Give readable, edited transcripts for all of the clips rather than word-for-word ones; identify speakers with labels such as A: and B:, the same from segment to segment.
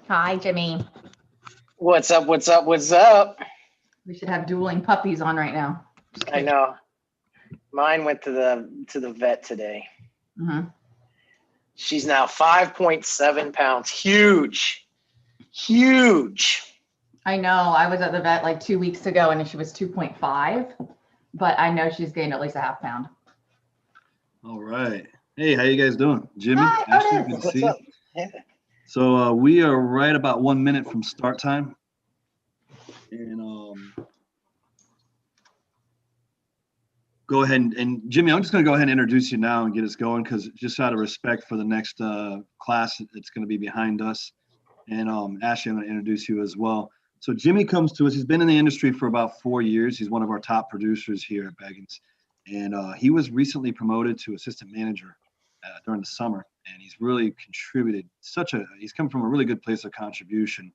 A: Hi, Jimmy.
B: What's up? What's up? What's up?
A: We should have dueling puppies on right now. Just
B: I
A: kidding.
B: know. Mine went to the vet today.
A: Mm-hmm.
B: She's now 5.7 pounds. Huge. Huge.
A: I know. I was at the vet like 2 weeks ago and she was 2.5, but I know she's gained at least a half pound.
C: All right. Hey, how you guys doing? Jimmy,
A: Hi,
C: Ashley,
A: Otis.
C: good to
B: What's
C: see you.
B: up? Yeah.
C: So we are right about 1 minute from start time. And go ahead and Jimmy, I'm just going to go ahead and introduce you now and get us going because just out of respect for the next class that's going to be behind us. And Ashley, I'm going to introduce you as well. So Jimmy comes to us. He's been in the industry for about 4 years. He's one of our top producers here at Beggins. And he was recently promoted to assistant manager during the summer. And he's really contributed he's come from a really good place of contribution.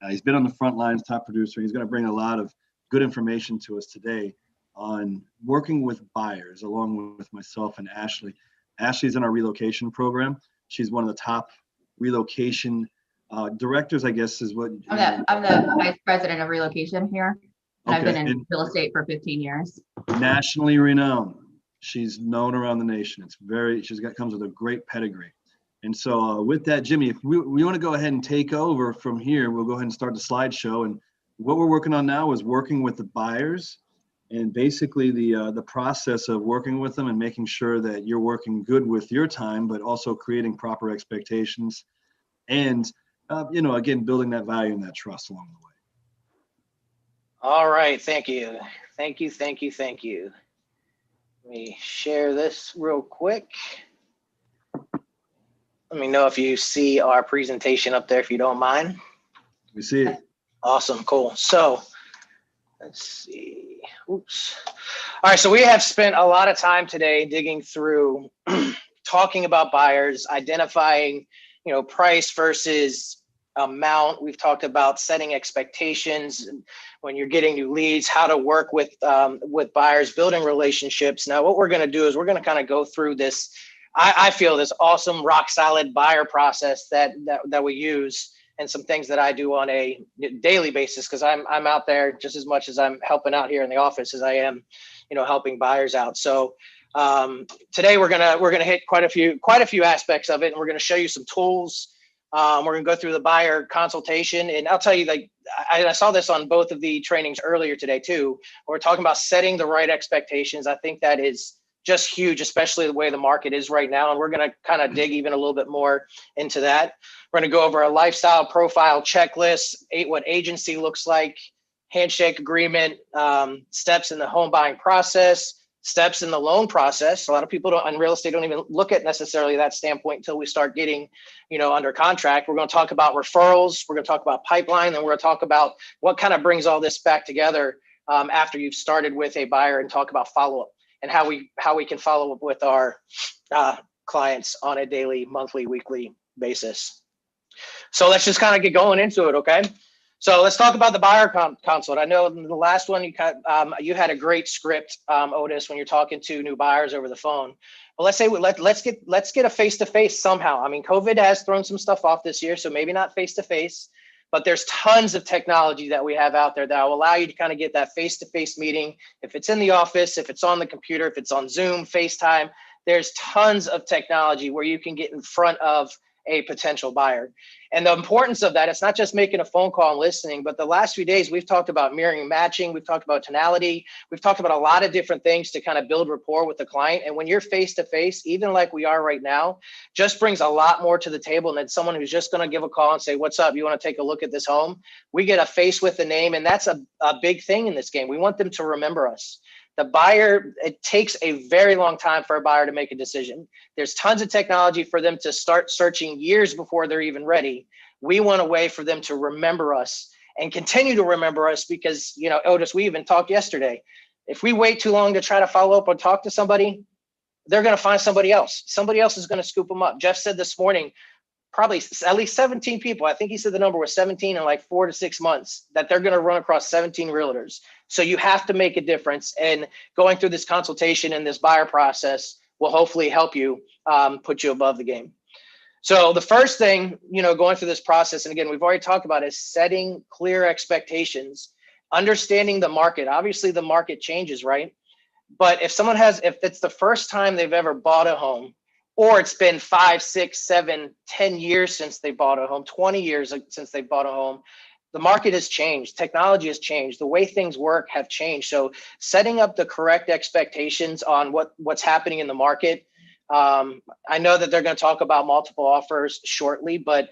C: He's been on the front lines, top producer. He's going to bring a lot of good information to us today on working with buyers along with myself and Ashley. Ashley's in our relocation program. She's one of the top relocation directors, I guess, is what.
A: I'm the vice president of relocation here, and I've
C: Okay.
A: been in real estate for 15 years.
C: Nationally renowned. She's known around the nation. Comes with a great pedigree. And so with that, Jimmy, if we want to go ahead and take over from here, we'll go ahead and start the slideshow. And what we're working on now is working with the buyers and basically the process of working with them and making sure that you're working good with your time, but also creating proper expectations and, again, building that value and that trust along the way.
B: All right. Thank you. Thank you. Thank you. Thank you. Let me share this real quick. Let me know if you see our presentation up there, if you don't mind.
C: We see it.
B: Awesome. Cool. So let's see. Oops. All right. So we have spent a lot of time today digging through, talking about buyers, identifying, price versus amount. We've talked about setting expectations when you're getting new leads, how to work with buyers, building relationships. Now, what we're going to do is we're going to kind of go through this. I feel this awesome rock solid buyer process that we use, and some things that I do on a daily basis, because I'm out there just as much as I'm helping out here in the office as I am, helping buyers out. So today we're gonna hit quite a few aspects of it, and we're gonna show you some tools. We're gonna go through the buyer consultation, and I'll tell you, like I saw this on both of the trainings earlier today too. We're talking about setting the right expectations. I think that is just huge, especially the way the market is right now. And we're going to kind of dig even a little bit more into that. We're going to go over a lifestyle profile checklist, what agency looks like, handshake agreement, steps in the home buying process, steps in the loan process. A lot of people in real estate don't even look at necessarily that standpoint until we start getting, under contract. We're going to talk about referrals. We're going to talk about pipeline, and we're going to talk about what kind of brings all this back together after you've started with a buyer, and talk about follow-up and how we can follow up with our clients on a daily, monthly, weekly basis. So let's just kind of get going into it, okay? So let's talk about the buyer consult. I know in the last one you had a great script, Otis, when you're talking to new buyers over the phone. But let's say let's get a face-to-face somehow. I mean, COVID has thrown some stuff off this year, so maybe not face-to-face. But there's tons of technology that we have out there that will allow you to kind of get that face-to-face meeting. If it's in the office, if it's on the computer, if it's on Zoom, FaceTime, there's tons of technology where you can get in front of a potential buyer. And the importance of that, it's not just making a phone call and listening, but the last few days we've talked about mirroring and matching. We've talked about tonality. We've talked about a lot of different things to kind of build rapport with the client. And when you're face-to-face, even like we are right now, just brings a lot more to the table than someone who's just going to give a call and say, what's up? You want to take a look at this home? We get a face with the name, and that's a big thing in this game. We want them to remember us. The buyer, it takes a very long time for a buyer to make a decision. There's tons of technology for them to start searching years before they're even ready. We want a way for them to remember us and continue to remember us because, Otis, we even talked yesterday. If we wait too long to try to follow up or talk to somebody, they're going to find somebody else. Somebody else is going to scoop them up. Jeff said this morning, probably at least 17 people. I think he said the number was 17 in like 4 to 6 months that they're going to run across 17 realtors. So you have to make a difference. And going through this consultation and this buyer process will hopefully help you put you above the game. So the first thing, going through this process, and again, we've already talked about, is setting clear expectations, understanding the market. Obviously, the market changes, right? But if it's the first time they've ever bought a home, or it's been 5, 6, 7, 10 years since they bought a home, 20 years since they bought a home, the market has changed. Technology has changed. The way things work have changed. So setting up the correct expectations on what's happening in the market. I know that they're going to talk about multiple offers shortly, but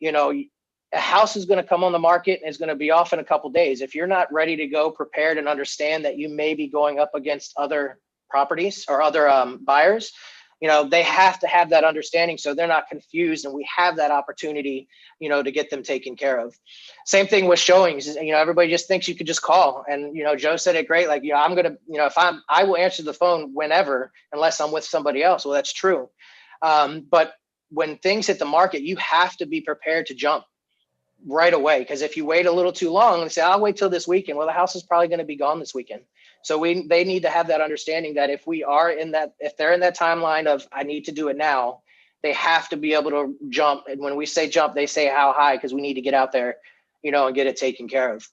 B: a house is going to come on the market and is going to be off in a couple days. If you're not ready to go prepared and understand that you may be going up against other properties or other buyers, they have to have that understanding so they're not confused, and we have that opportunity, to get them taken care of. Same thing with showings. Everybody just thinks you could just call, and Joe said it great. Like, I'm gonna, I will answer the phone whenever, unless I'm with somebody else. Well, that's true. But when things hit the market, you have to be prepared to jump right away, because if you wait a little too long and say, I'll wait till this weekend, well, the house is probably going to be gone this weekend. So they need to have that understanding that if they're in that timeline of, I need to do it now, they have to be able to jump. And when we say jump, they say how high, because we need to get out there, and get it taken care of.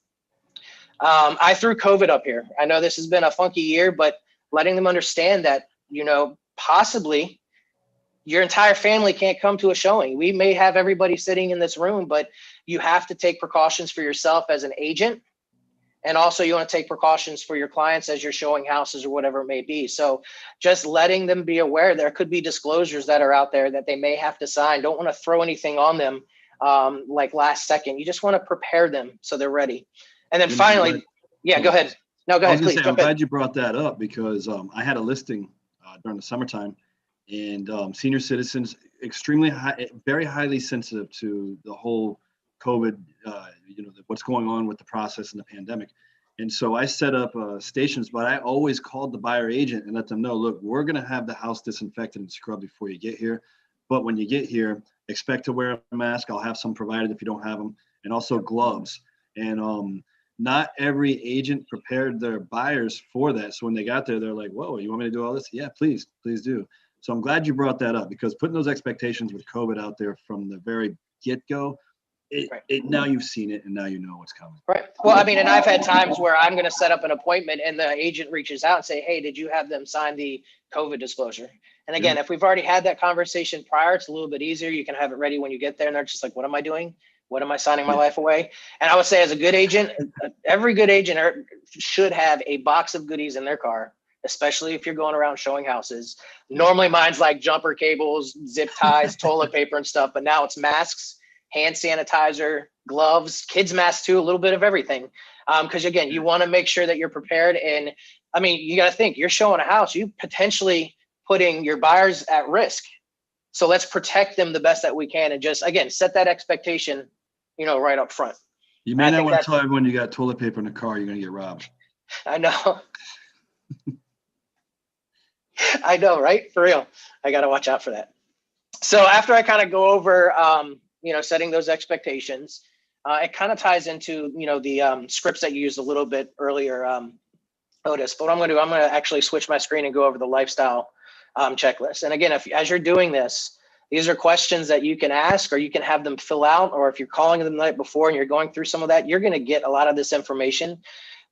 B: I threw COVID up here. I know this has been a funky year, but letting them understand that, possibly your entire family can't come to a showing. We may have everybody sitting in this room, but you have to take precautions for yourself as an agent. And also you want to take precautions for your clients as you're showing houses or whatever it may be. So just letting them be aware there could be disclosures that are out there that they may have to sign. Don't want to throw anything on them like last second. You just want to prepare them so they're ready. And then finally, go ahead. No, go ahead, please.
C: I'm glad you brought that up, because I had a listing during the summertime, and senior citizens, extremely high, very highly sensitive to the whole COVID, what's going on with the process and the pandemic. And so I set up stations, but I always called the buyer agent and let them know, look, we're going to have the house disinfected and scrubbed before you get here. But when you get here, expect to wear a mask. I'll have some provided if you don't have them, and also gloves. And not every agent prepared their buyers for that. So when they got there, they're like, whoa, you want me to do all this? Yeah, please do. So I'm glad you brought that up, because putting those expectations with COVID out there from the very get-go, now you've seen it, and now you know what's coming.
B: Right. Well, and I've had times where I'm going to set up an appointment and the agent reaches out and say, hey, did you have them sign the COVID disclosure? And again, if we've already had that conversation prior, it's a little bit easier. You can have it ready when you get there, and they're just like, what am I doing? What am I signing my life away? And I would say, as a good agent, every good agent should have a box of goodies in their car, especially if you're going around showing houses. Normally mine's like jumper cables, zip ties, toilet paper and stuff, but now it's masks, hand sanitizer, gloves, kids masks too, a little bit of everything. Because again, you want to make sure that you're prepared. And you got to think, you're showing a house, you potentially putting your buyers at risk. So let's protect them the best that we can, and just, again, set that expectation, right up front.
C: You may not want to tell everyone you got toilet paper in the car, you're going to get robbed.
B: I know. I know, right? For real. I got to watch out for that. So after I kind of go over, setting those expectations, it kind of ties into, the scripts that you used a little bit earlier, Otis. But what I'm going to do, I'm going to actually switch my screen and go over the lifestyle checklist. And again, as you're doing this, these are questions that you can ask, or you can have them fill out, or if you're calling them the night before and you're going through some of that, you're going to get a lot of this information.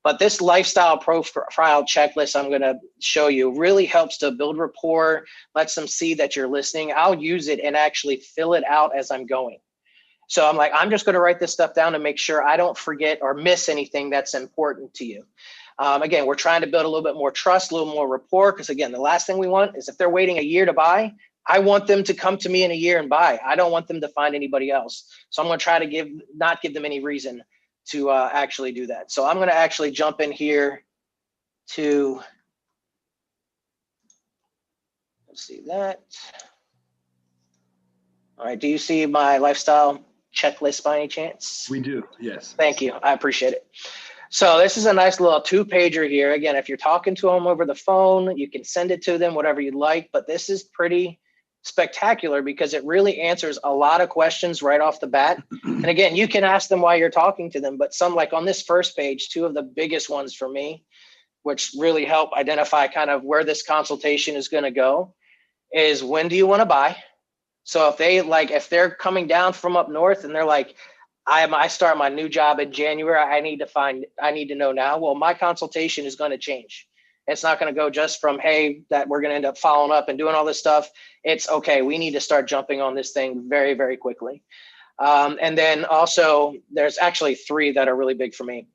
B: But this lifestyle profile checklist I'm going to show you really helps to build rapport, lets them see that you're listening. I'll use it and actually fill it out as I'm going. So I'm just going to write this stuff down to make sure I don't forget or miss anything that's important to you. Again, we're trying to build a little bit more trust, a little more rapport, because again, the last thing we want is if they're waiting a year to buy, I want them to come to me in a year and buy. I don't want them to find anybody else. So I'm going to try to not give them any reason to actually do that. So I'm going to actually jump in here to, let's see that. All right. Do you see my lifestyle checklist by any chance?
C: We do. Yes.
B: Thank you. I appreciate it. So this is a nice little 2-pager here. Again, if you're talking to them over the phone, you can send it to them, whatever you'd like, but this is pretty spectacular because it really answers a lot of questions right off the bat. And again, you can ask them while you're talking to them, but some, like on this first page, 2 of the biggest ones for me, which really help identify kind of where this consultation is going to go, is when do you want to buy? So if they're coming down from up north and they're like, I start my new job in January, I need to know now. Well, my consultation is going to change. It's not going to go just from, hey, that we're going to end up following up and doing all this stuff. It's okay. We need to start jumping on this thing very, very quickly. And then also there's actually 3 that are really big for me.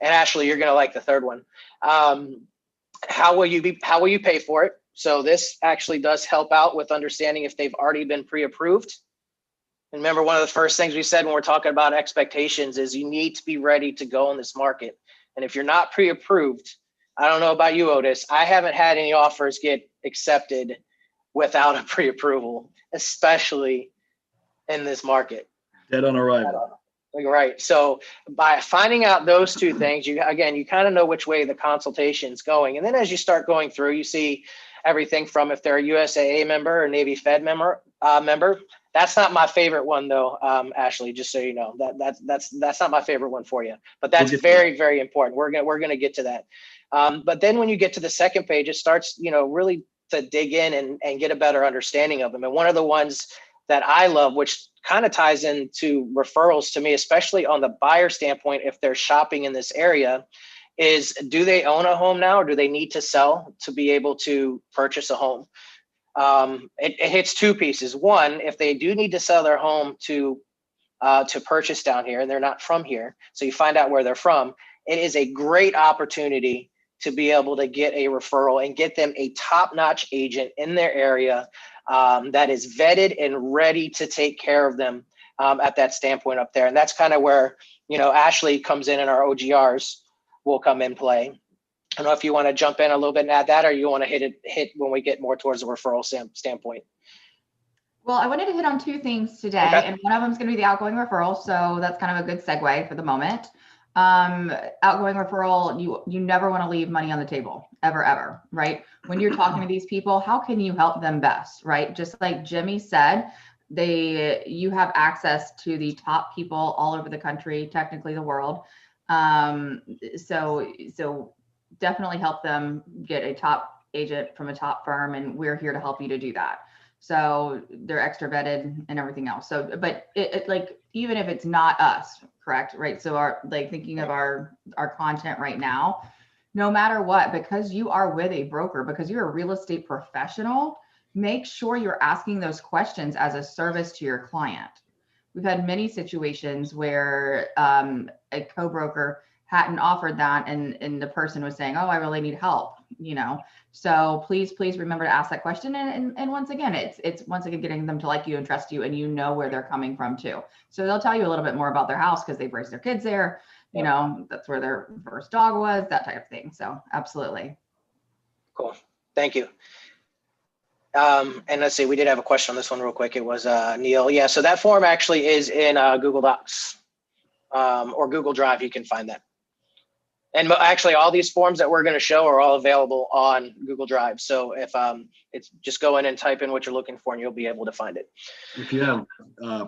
B: And Ashley, you're going to like the third one. How will you pay for it? So this actually does help out with understanding if they've already been pre-approved. And remember, one of the first things we said when we're talking about expectations is you need to be ready to go in this market. And if you're not pre-approved, I don't know about you, Otis, I haven't had any offers get accepted without a pre-approval, especially in this market.
C: Dead on arrival.
B: Right. So by finding out those 2 things, you kind of know which way the consultation's going. And then as you start going through, you see everything from if they're a USAA member or Navy Fed member. That's not my favorite one though, Ashley, just so you know. That's not my favorite one for you. But that's very, very important. We're gonna get to that. But then when you get to the second page, it starts, really to dig in and get a better understanding of them. And one of the ones that I love, which kind of ties into referrals to me, especially on the buyer standpoint, if they're shopping in this area, is do they own a home now or do they need to sell to be able to purchase a home? It hits 2 pieces. One, if they do need to sell their home to purchase down here and they're not from here, so you find out where they're from, it is a great opportunity to be able to get a referral and get them a top-notch agent in their area that is vetted and ready to take care of them at that standpoint up there. And that's kind of where, Ashley comes in and our OGRs will come in play. I don't know if you want to jump in a little bit and add that, or you want to hit when we get more towards the referral standpoint.
A: Well, I wanted to hit on 2 things today,
B: Okay.
A: and one of them is going to be the outgoing referral. So that's kind of a good segue for the moment. Outgoing referral, you never want to leave money on the table, ever, right? When you're talking to these people, how can you help them best, right? Just like Jimmy said, you have access to the top people all over the country, technically the world. So definitely help them get a top agent from a top firm, and we're here to help you to do that. So they're extra vetted and everything else. So, but it like, even if it's not us, correct, right? So thinking of our content right now, no matter what, because you are with a broker, because you're a real estate professional, make sure you're asking those questions as a service to your client. We've had many situations where a co-broker hadn't offered that and the person was saying, oh, I really need help, So please remember to ask that question. And once again, it's once again getting them to like you and trust you, and where they're coming from too. So they'll tell you a little bit more about their house because they've raised their kids there. That's where their first dog was, that type of thing. So absolutely.
B: Cool. Thank you. And let's see, we did have a question on this one real quick. It was Neil. Yeah, so that form actually is in Google Docs or Google Drive. You can find that. And actually, all these forms that we're going to show are all available on Google Drive. So if it's just go in and type in what you're looking for, and you'll be able to find it.
C: If you have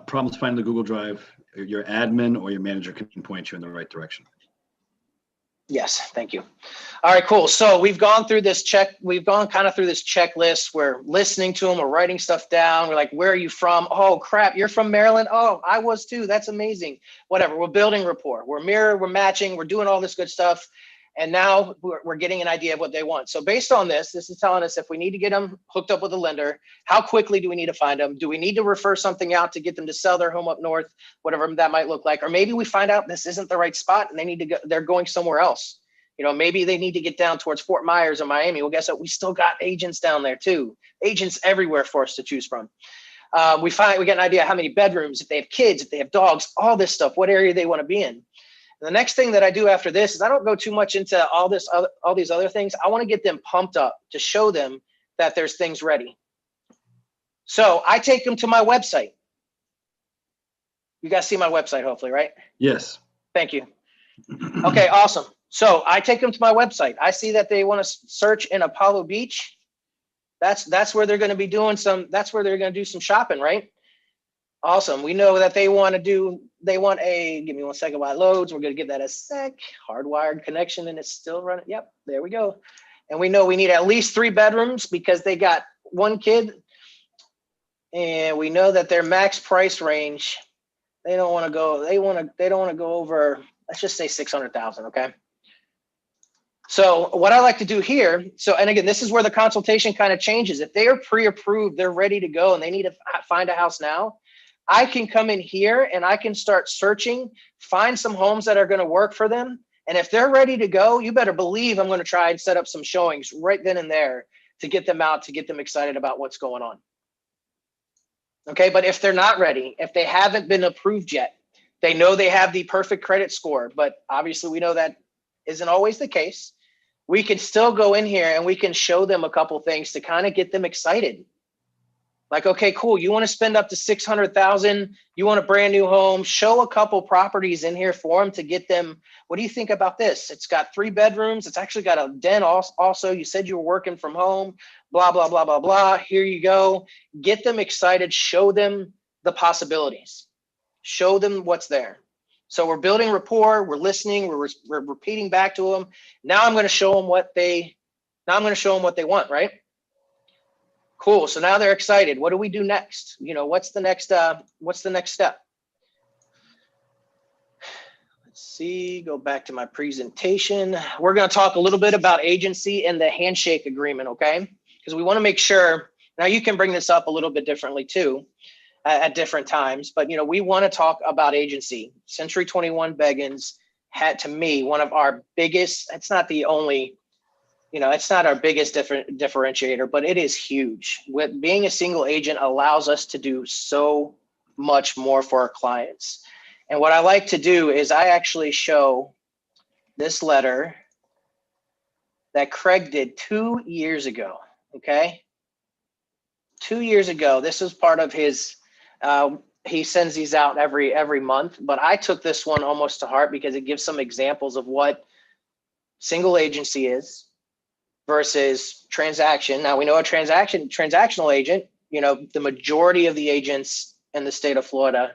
C: problems finding the Google Drive, your admin or your manager can point you in the right direction.
B: Yes, thank you. All right, cool. So we've gone kind of through this checklist. We're listening to them, we're writing stuff down. We're like, where are you from? Oh crap, you're from Maryland? Oh, I was too. That's amazing. Whatever. We're building rapport. We're matching, we're doing all this good stuff. And now we're getting an idea of what they want. So based on this is telling us if we need to get them hooked up with a lender, how quickly do we need to find them? Do we need to refer something out to get them to sell their home up north, whatever that might look like? Or maybe we find out this isn't the right spot and they need to go, they're going somewhere else. Maybe they need to get down towards Fort Myers or Miami. Well, guess what? We still got agents down there too. Agents everywhere for us to choose from. We get an idea how many bedrooms, if they have kids, if they have dogs, all this stuff, what area they want to be in. And the next thing that I do after this is I don't go too much into all these other things. I want to get them pumped up to show them that there's things ready. So I take them to my website. You guys see my website, hopefully, right?
C: Yes.
B: Thank you. Okay, awesome. So I take them to my website. I see that they want to search in Apollo Beach. That's where they're going to be doing that's where they're going to do some shopping, right? Awesome. We know that they want give me one second while it loads. We're going to give that a sec. Hardwired connection, and it's still running. Yep, there we go. And we know we need at least 3 bedrooms because they got 1 kid And we know that their max price range, they don't want to go, they don't want to go over, let's just say 600,000, okay? So what I like to do here, so, and again, this is where the consultation kind of changes. If they are pre-approved, they're ready to go and they need to find a house now, I can come in here and I can start searching, find some homes that are going to work for them. And if they're ready to go, you better believe I'm going to try and set up some showings right then and there to get them out, to get them excited about what's going on. Okay, but if they're not ready, if they haven't been approved yet, they know they have the perfect credit score, but obviously we know that isn't always the case. We can still go in here and we can show them a couple things to kind of get them excited. Like, okay, cool. You want to spend up to 600,000. You want a brand new home. Show a couple properties in here for them to get them. What do you think about this? It's got 3 bedrooms. It's actually got a den also. You said you were working from home, blah, blah, blah, blah, blah. Here you go. Get them excited. Show them the possibilities. Show them what's there. So we're building rapport. We're listening. We're repeating back to them. Now I'm going to show them what they want, right? Cool. So now they're excited. What do we do next? You know, what's the next step? Let's see, go back to my presentation. We're going to talk a little bit about agency and the handshake agreement, okay? Because we want to make sure, now you can bring this up a little bit differently too at different times, but you know, we want to talk about agency. Century 21 Beggins had, to me, one of our biggest, it's not the only, you know, it's not our biggest differentiator, but it is huge. With being a single agent allows us to do so much more for our clients. And what I like to do is I actually show this letter that Craig did 2 years ago, okay? 2 years ago, this was part of his, he sends these out every month, but I took this one almost to heart because it gives some examples of what single agency is versus transaction. Now we know a transactional agent, you know, the majority of the agents in the state of Florida,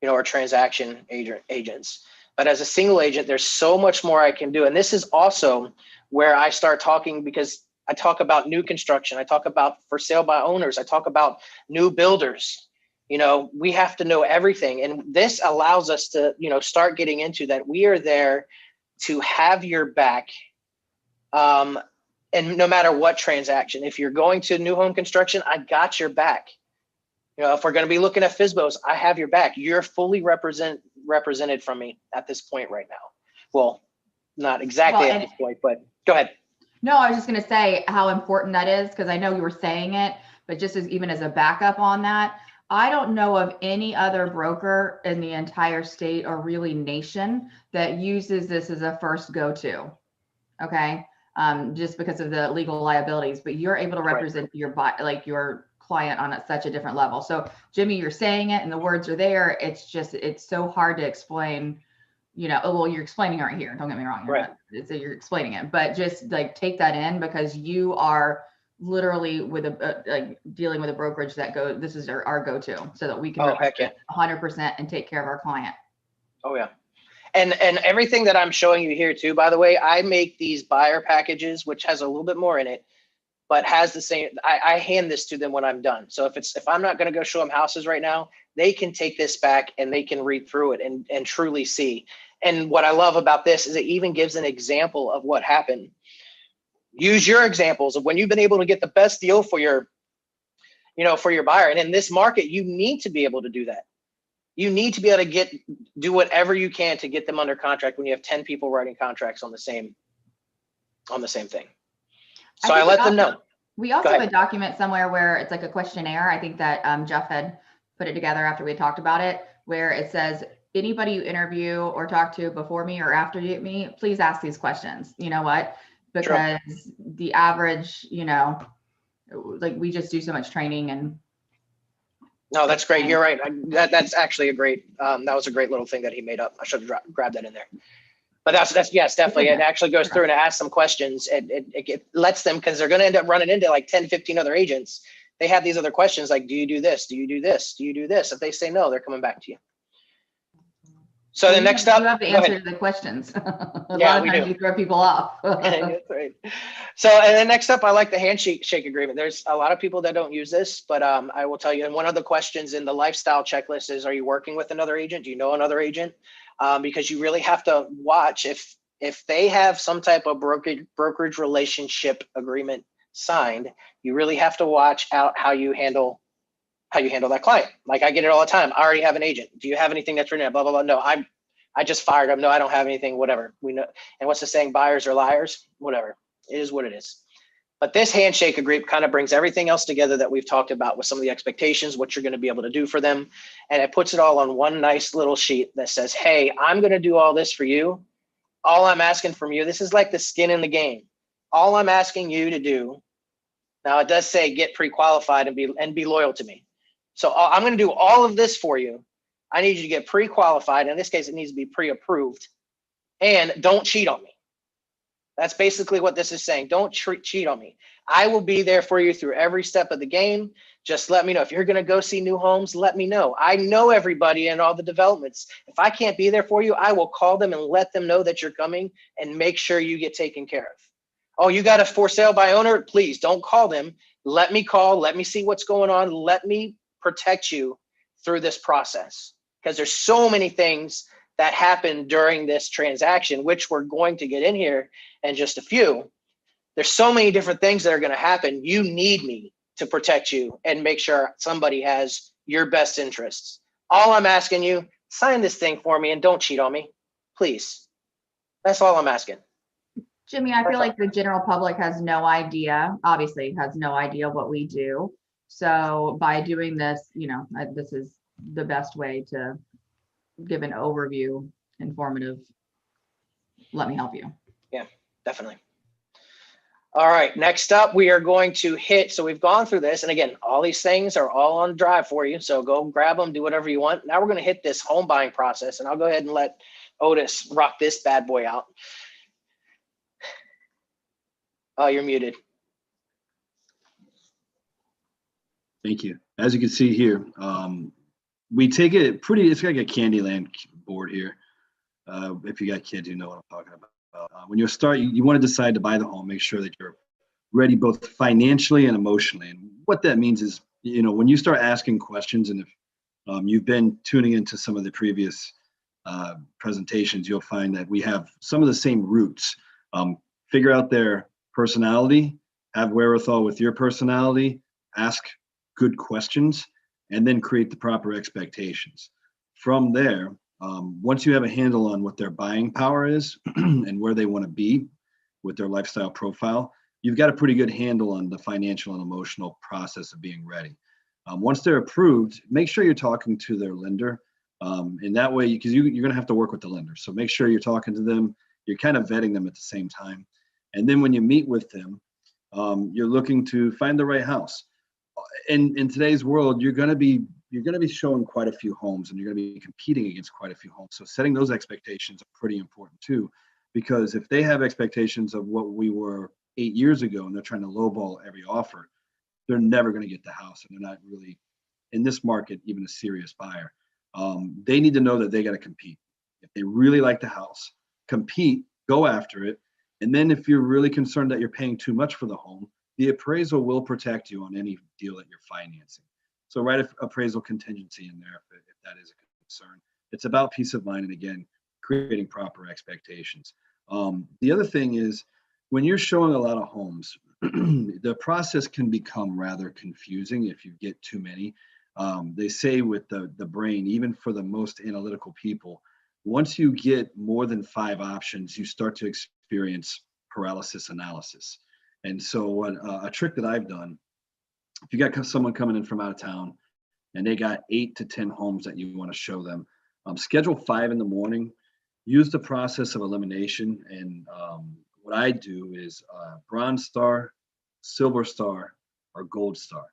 B: you know, are transaction agents. But as a single agent, there's so much more I can do. And this is also where I start talking, because I talk about new construction. I talk about for sale by owners. I talk about new builders. You know, we have to know everything. And this allows us to, you know, start getting into that. We are there to have your back. And no matter what transaction, if you're going to new home construction, I got your back. You know, if we're going to be looking at FSBOs, I have your back. You're fully represented from me at this point right now. Well, not exactly at this point, but go ahead.
A: No, I was just going to say how important that is, because I know you were saying it, but just as even as a backup on that, I don't know of any other broker in the entire state or really nation that uses this as a first go-to. Okay. Just because of the legal liabilities, but you're able to represent your client on such a different level. So Jimmy, you're saying it and the words are there. It's just, it's so hard to explain, you know, well, you're explaining it right here. Don't get me wrong. You're explaining it, but just like take that in, because you are literally with like dealing with a brokerage that this is our go-to, so that we can 100% and take care of our client.
B: Oh yeah. And everything that I'm showing you here too, by the way, I make these buyer packages, which has a little bit more in it, but has the same, I hand this to them when I'm done. So if I'm not going to go show them houses right now, they can take this back and they can read through it and truly see. And what I love about this is it even gives an example of what happened. Use your examples of when you've been able to get the best deal for your, you know, for your buyer. And in this market, you need to be able to do that. You need to be able to do whatever you can to get them under contract when you have 10 people writing contracts on the same thing. So I let them know.
A: We also have a document somewhere where it's like a questionnaire. I think that Jeff had put it together after we talked about it, where it says, anybody you interview or talk to before me or after me, please ask these questions. You know what? Because the average, you know, like we just do so much training and.
B: No, that's great. You're right. That's actually a great, that was a great little thing that he made up. I should have grabbed that in there. But that's yes, definitely. It actually goes through and asks some questions. It lets them, because they're going to end up running into like 10, 15 other agents. They have these other questions like, do you do this? Do you do this? Do you do this? If they say no, they're coming back to you. So the next up,
A: You have the
B: go ahead.
A: answer to the questions. A
B: Yeah,
A: lot of
B: we
A: times
B: do.
A: you throw people off.
B: That's right. So, and then next up, I like the handshake agreement. There's a lot of people that don't use this, but I will tell you. And one of the questions in the lifestyle checklist is: are you working with another agent? Do you know another agent? Because you really have to watch if they have some type of brokerage relationship agreement signed. You really have to watch out how you handle that client. Like I get it all the time. I already have an agent. Do you have anything that's written out? Blah blah blah. No, I just fired him. No, I don't have anything. Whatever. We know. And what's the saying? Buyers are liars. Whatever. It is what it is. But this handshake agreement kind of brings everything else together that we've talked about with some of the expectations, what you're going to be able to do for them. And it puts it all on one nice little sheet that says, hey, I'm going to do all this for you. All I'm asking from you, this is like the skin in the game. All I'm asking you to do. Now it does say get pre-qualified and be loyal to me. So I'm going to do all of this for you. I need you to get pre-qualified. In this case, it needs to be pre-approved. And don't cheat on me. That's basically what this is saying. Don't cheat on me. I will be there for you through every step of the game. Just let me know. If you're going to go see new homes, let me know. I know everybody and all the developments. If I can't be there for you, I will call them and let them know that you're coming and make sure you get taken care of. Oh, you got a for sale by owner? Please don't call them. Let me call. Let me see what's going on. Let me protect you through this process, because there's so many things that happen during this transaction, which we're going to get in here in just a few. There's so many different things that are going to happen. You need me to protect you and make sure somebody has your best interests. All I'm asking you, sign this thing for me and don't cheat on me, please. That's all I'm asking.
A: Jimmy, I feel like the general public has no idea, obviously has no idea what we do. So by doing this, this is the best way to give an overview, informative. Let me help you.
B: Yeah, definitely. All right, next up, we are going to hit, so we've gone through this, and again, all these things are all on drive for you, so go grab them, do whatever you want. Now we're going to hit this home buying process, and I'll go ahead and let Otis rock this bad boy out. Oh, you're muted.
C: Thank you. As you can see here, we take it it's like a Candyland board here. If you got kids, you know what I'm talking about. When you start, you want to decide to buy the home, make sure that you're ready both financially and emotionally. And what that means is, when you start asking questions, and if you've been tuning into some of the previous presentations, you'll find that we have some of the same roots. Figure out their personality, have wherewithal with your personality, ask good questions, and then create the proper expectations. From there, once you have a handle on what their buying power is and where they want to be with their lifestyle profile, you've got a pretty good handle on the financial and emotional process of being ready. Once they're approved, make sure you're talking to their lender. And that way, because you're going to have to work with the lender. So make sure you're talking to them. You're kind of vetting them at the same time. And then when you meet with them, you're looking to find the right house. In today's world, you're going to be showing quite a few homes, and you're going to be competing against quite a few homes. So setting those expectations are pretty important too, because if they have expectations of what we were 8 years ago and they're trying to lowball every offer, they're never going to get the house, and they're not really in this market even a serious buyer. They need to know that they got to compete. If they really like the house, compete, go after it. And then if you're really concerned that you're paying too much for the home, the appraisal will protect you on any deal that you're financing. So write an appraisal contingency in there if that is a concern. It's about peace of mind, and again, creating proper expectations. The other thing is, when you're showing a lot of homes, the process can become rather confusing if you get too many. They say with the brain, even for the most analytical people, once you get more than 5 options, you start to experience paralysis analysis. And so a trick that I've done, if you got someone coming in from out of town and they got 8 to 10 homes that you want to show them, schedule 5 in the morning, use the process of elimination. And what I do is bronze star, silver star, or gold star.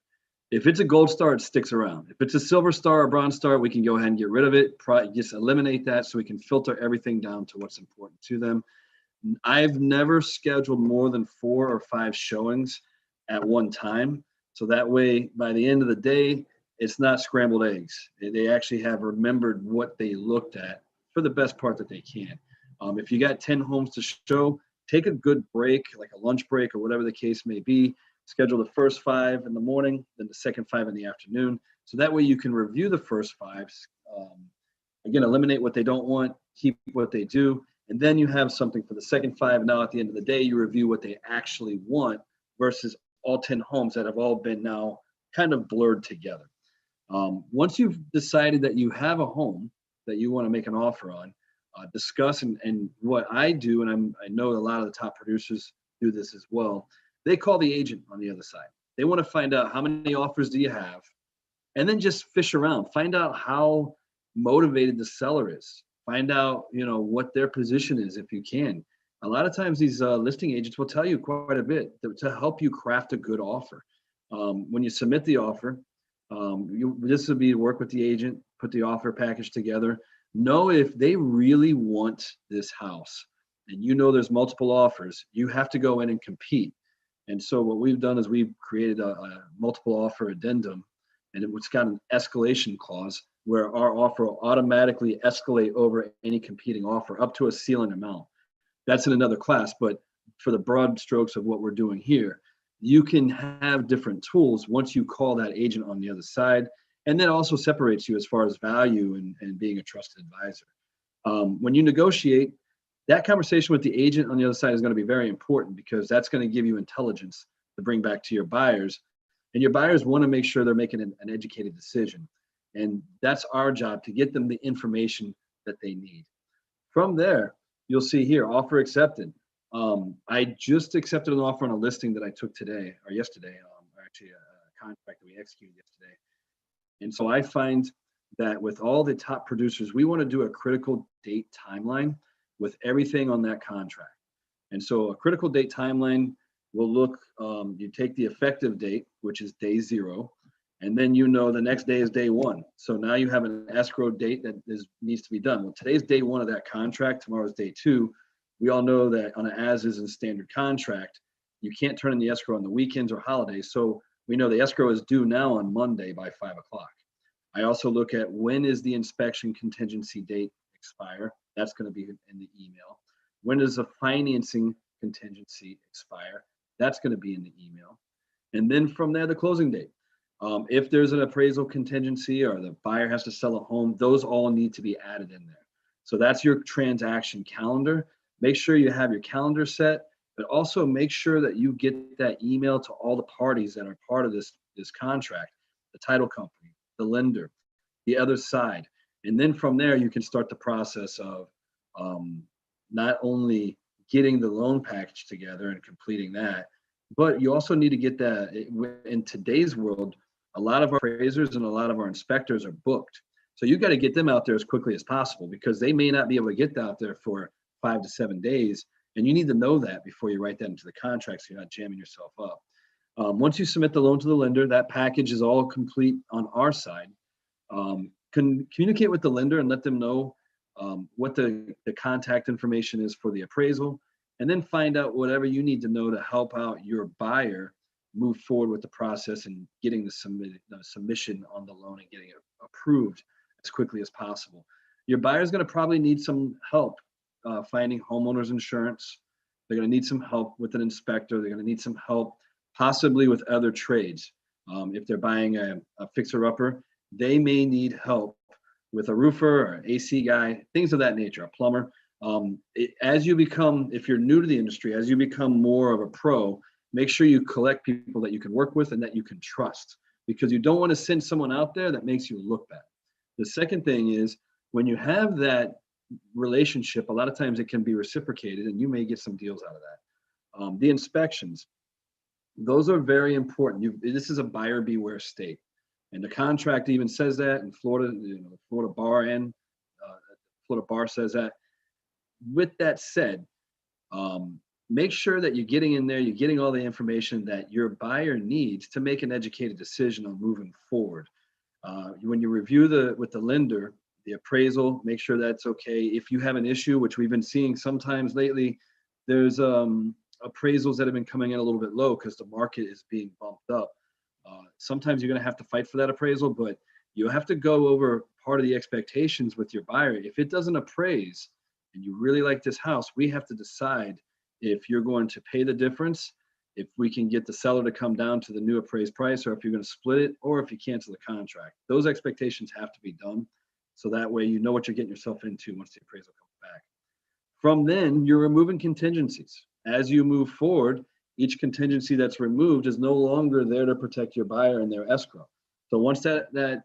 C: If it's a gold star, it sticks around. If it's a silver star or bronze star, we can go ahead and get rid of it. Just eliminate that so we can filter everything down to what's important to them. I've never scheduled more than 4 or 5 showings at one time. So that way, by the end of the day, it's not scrambled eggs. They actually have remembered what they looked at for the best part that they can. If you got 10 homes to show, take a good break, like a lunch break or whatever the case may be. Schedule the first 5 in the morning, then the second 5 in the afternoon. So that way you can review the first 5. Again, eliminate what they don't want, keep what they do, and then you have something for the second 5. Now at the end of the day, you review what they actually want versus all 10 homes that have all been now kind of blurred together. Once you've decided that you have a home that you want to make an offer on, discuss, and what I do, and I know a lot of the top producers do this as well, they call the agent on the other side. They want to find out how many offers do you have, and then just fish around, find out how motivated the seller is, find out, what their position is if you can. A lot of times these listing agents will tell you quite a bit to help you craft a good offer. When you submit the offer, this would be to work with the agent, put the offer package together, know if they really want this house, and there's multiple offers, you have to go in and compete. And so what we've done is we've created a multiple offer addendum, and it's got an escalation clause where our offer will automatically escalate over any competing offer up to a ceiling amount. That's in another class, but for the broad strokes of what we're doing here, you can have different tools once you call that agent on the other side, and that also separates you as far as value and being a trusted advisor. When you negotiate, that conversation with the agent on the other side is going to be very important, because that's going to give you intelligence to bring back to your buyers, and your buyers want to make sure they're making an educated decision. And that's our job, to get them the information that they need. From there, you'll see here, offer accepted. I just accepted an offer on a listing that I took today or yesterday, actually a contract that we executed yesterday. And so I find that with all the top producers, we want to do a critical date timeline with everything on that contract. And so a critical date timeline will look, you take the effective date, which is day 0, and then the next day is day 1. So now you have an escrow date that needs to be done. Well, today's day 1 of that contract, tomorrow's day 2. We all know that on an as-is and standard contract, you can't turn in the escrow on the weekends or holidays. So we know the escrow is due now on Monday by 5 o'clock. I also look at when is the inspection contingency date expire. That's going to be in the email. When does the financing contingency expire? That's going to be in the email. And then from there, the closing date. If there's an appraisal contingency or the buyer has to sell a home, those all need to be added in there. So that's your transaction calendar. Make sure you have your calendar set, but also make sure that you get that email to all the parties that are part of this contract, the title company, the lender, the other side. And then from there, you can start the process of not only getting the loan package together and completing that, but you also need to get that. In today's world, a lot of our appraisers and a lot of our inspectors are booked. So you got to get them out there as quickly as possible, because they may not be able to get out there for 5 to 7 days. And you need to know that before you write that into the contract, so you're not jamming yourself up. Once you submit the loan to the lender, that package is all complete on our side. Communicate with the lender and let them know what the contact information is for the appraisal, and then find out whatever you need to know to help out your buyer move forward with the process and getting the submission on the loan and getting it approved as quickly as possible. Your buyer is going to probably need some help finding homeowners insurance. They're going to need some help with an inspector. They're going to need some help possibly with other trades. If they're buying a fixer-upper, they may need help with a roofer or an AC guy, things of that nature, a plumber. As you become, if you're new to the industry, as you become more of a pro, make sure you collect people that you can work with and that you can trust, because you don't want to send someone out there that makes you look bad. The second thing is, when you have that relationship, a lot of times it can be reciprocated and you may get some deals out of that. The inspections, those are very important. This is a buyer beware state. And the contract even says that in Florida, Florida Bar says that. With that said, make sure that you're getting in there, you're getting all the information that your buyer needs to make an educated decision on moving forward. When you review with the lender, the appraisal, make sure that's okay. If you have an issue, which we've been seeing sometimes lately, there's appraisals that have been coming in a little bit low because the market is being bumped up. Sometimes you're going to have to fight for that appraisal, but you have to go over part of the expectations with your buyer. If it doesn't appraise and you really like this house, we have to decide if you're going to pay the difference, if we can get the seller to come down to the new appraised price, or if you're going to split it, or if you cancel the contract. Those expectations have to be done. So that way you know what you're getting yourself into once the appraisal comes back. From then, you're removing contingencies. As you move forward, each contingency that's removed is no longer there to protect your buyer and their escrow. So once that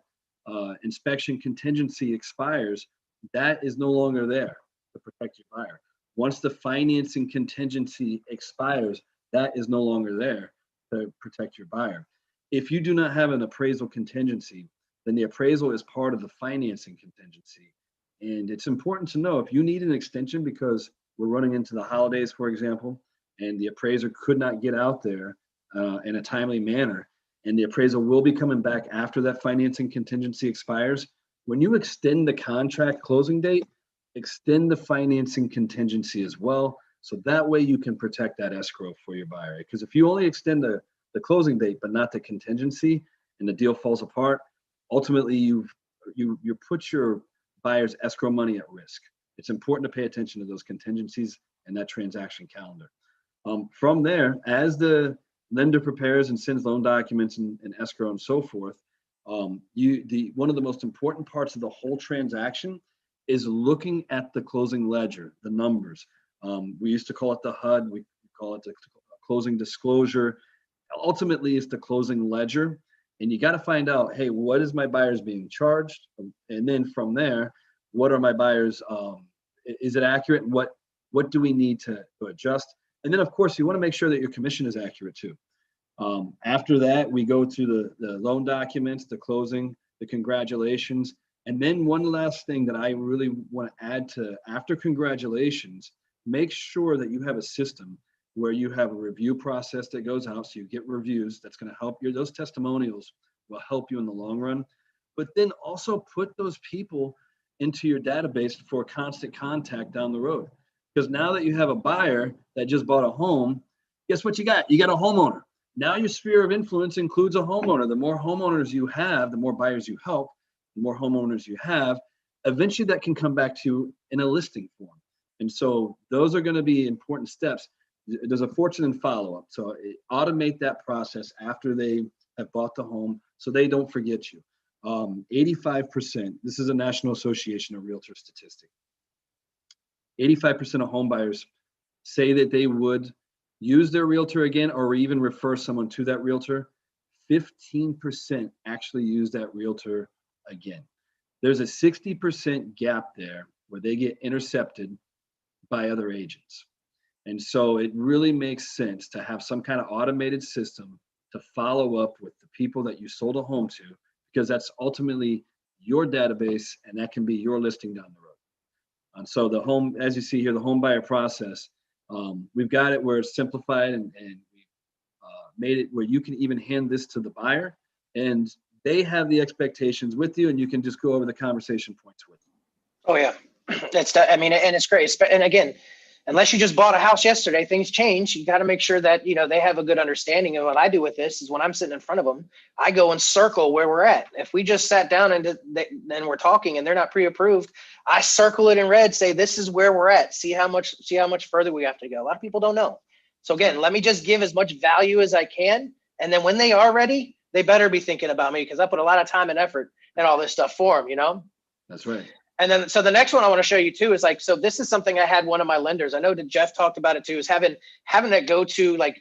C: inspection contingency expires, that is no longer there to protect your buyer. Once the financing contingency expires, that is no longer there to protect your buyer. If you do not have an appraisal contingency, then the appraisal is part of the financing contingency. And it's important to know if you need an extension because we're running into the holidays, for example, and the appraiser could not get out there in a timely manner, and the appraisal will be coming back after that financing contingency expires. When you extend the contract closing date, extend the financing contingency as well. So that way you can protect that escrow for your buyer. Because if you only extend the closing date, but not the contingency, and the deal falls apart, ultimately you put your buyer's escrow money at risk. It's important to pay attention to those contingencies and that transaction calendar. From there, as the lender prepares and sends loan documents and escrow and so forth, one of the most important parts of the whole transaction is looking at the closing ledger, the numbers. We used to call it the HUD, we call it the closing disclosure. Ultimately, it's the closing ledger. And you got to find out, hey, what is my buyers being charged? And then from there, what are my buyers, is it accurate? What do we need to adjust? And then, of course, you want to make sure that your commission is accurate too. After that, we go to the loan documents, the closing, the congratulations. And then one last thing that I really want to add to after congratulations, make sure that you have a system where you have a review process that goes out. So you get reviews that's going to help you. Those testimonials will help you in the long run. But then also put those people into your database for constant contact down the road. Because now that you have a buyer that just bought a home, guess what you got? You got a homeowner. Now your sphere of influence includes a homeowner. The more homeowners you have, the more buyers you help, the more homeowners you have, eventually that can come back to you in a listing form. And so those are going to be important steps. There's a fortune in follow-up. So automate that process after they have bought the home so they don't forget you. 85%, this is a National Association of Realtors statistic. 85% of home buyers say that they would use their realtor again or even refer someone to that realtor. 15% actually use that realtor again. There's a 60% gap there where they get intercepted by other agents. And so it really makes sense to have some kind of automated system to follow up with the people that you sold a home to, because that's ultimately your database and that can be your listing down the road. And so the home, as you see here, the home buyer process, we've got it where it's simplified and we've made it where you can even hand this to the buyer and they have the expectations with you and you can just go over the conversation points with them.
B: Oh yeah, and it's great. And again, unless you just bought a house yesterday, things change. You got to make sure that, they have a good understanding. And what I do with this is when I'm sitting in front of them, I go and circle where we're at. If we just sat down and then we're talking and they're not pre-approved, I circle it in red, say, this is where we're at. See how much further we have to go. A lot of people don't know. So again, let me just give as much value as I can. And then when they are ready, they better be thinking about me because I put a lot of time and effort and all this stuff for them,
C: That's right.
B: And then, so the next one I want to show you too is so this is something I had one of my lenders. I know that Jeff talked about it too, is having it go to